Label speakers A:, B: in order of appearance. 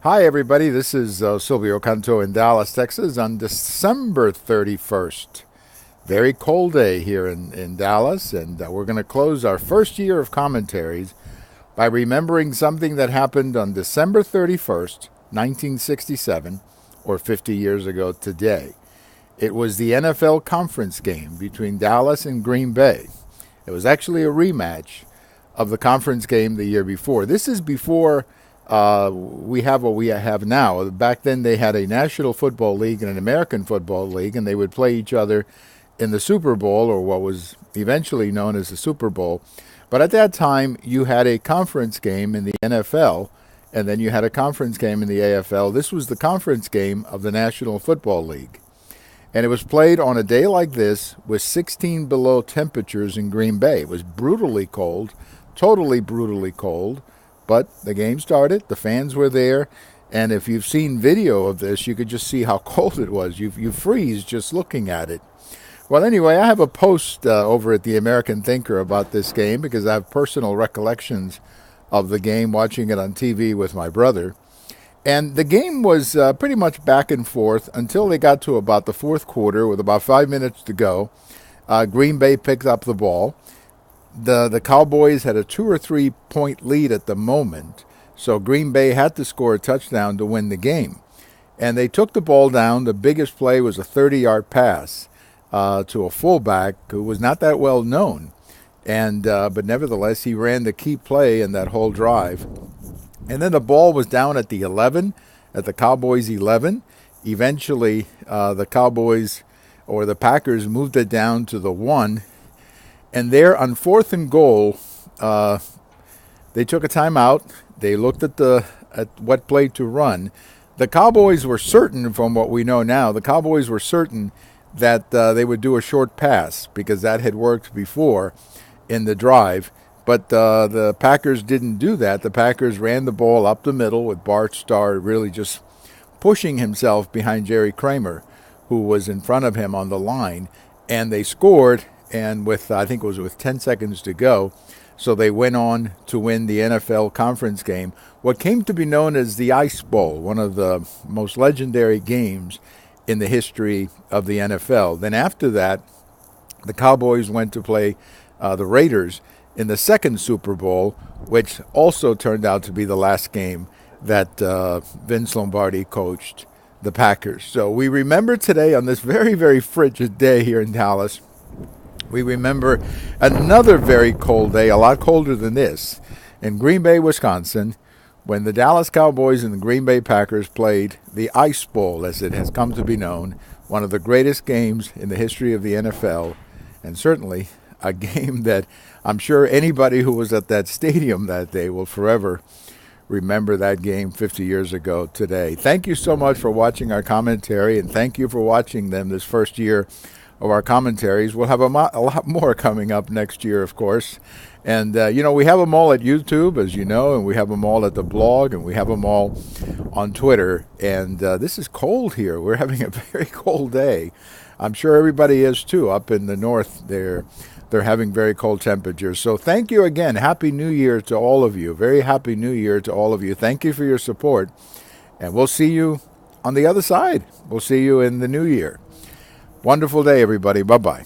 A: Hi, everybody. This is Silvio Canto in Dallas, Texas on December 31st. Very cold day here in Dallas, and we're going to close our first year of commentaries by remembering something that happened on December 31st, 1967, or 50 years ago today. It was the NFL conference game between Dallas and Green Bay. It was actually a rematch of the conference game the year before. This is before we have what we have now. Back then they had a National Football League and an American Football League, and they would play each other in the Super Bowl, or what was eventually known as the Super Bowl. But at that time, you had a conference game in the NFL, and then you had a conference game in the AFL. This was the conference game of the National Football League. And it was played on a day like this with 16 below temperatures in Green Bay. It was brutally cold, totally brutally cold. But the game started, the fans were there, and if you've seen video of this, you could just see how cold it was. You freeze just looking at it. Well, anyway, I have a post over at the American Thinker about this game because I have personal recollections of the game, watching it on TV with my brother. And the game was pretty much back and forth until they got to about the fourth quarter with about 5 minutes to go. Green Bay picked up the ball. The Cowboys had a 2 or 3 point lead at the moment, so Green Bay had to score a touchdown to win the game. And they took the ball down. The biggest play was a 30-yard pass to a fullback who was not that well known. But nevertheless, he ran the key play in that whole drive. And then the ball was down at the 11, at the Cowboys 11. Eventually, the Cowboys or the Packers moved it down to the 1. And there, on 4th and goal, they took a timeout. They looked at what play to run. The Cowboys were certain, from what we know now, the Cowboys were certain that they would do a short pass because that had worked before in the drive. But the Packers didn't do that. The Packers ran the ball up the middle with Bart Starr really just pushing himself behind Jerry Kramer, who was in front of him on the line. And they scored. And I think it was with 10 seconds to go, so they went on to win the NFL conference game, what came to be known as the Ice Bowl, one of the most legendary games in the history of the NFL. Then after that, the Cowboys went to play the Raiders in the second Super Bowl, which also turned out to be the last game that Vince Lombardi coached the Packers. So we remember today, on this very, very frigid day here in Dallas, we remember another very cold day, a lot colder than this, in Green Bay, Wisconsin, when the Dallas Cowboys and the Green Bay Packers played the Ice Bowl, as it has come to be known, one of the greatest games in the history of the NFL, and certainly a game that I'm sure anybody who was at that stadium that day will forever remember that game 50 years ago today. Thank you so much for watching our commentary, and thank you for watching them this first year of our commentaries. We'll have a lot more coming up next year, of course. And, we have them all at YouTube, as you know, and we have them all at the blog, and we have them all on Twitter. And this is cold here. We're having a very cold day. I'm sure everybody is, too. Up in the north, they're having very cold temperatures. So thank you again. Happy New Year to all of you. Very happy New Year to all of you. Thank you for your support. And we'll see you on the other side. We'll see you in the new year. Wonderful day, everybody. Bye-bye.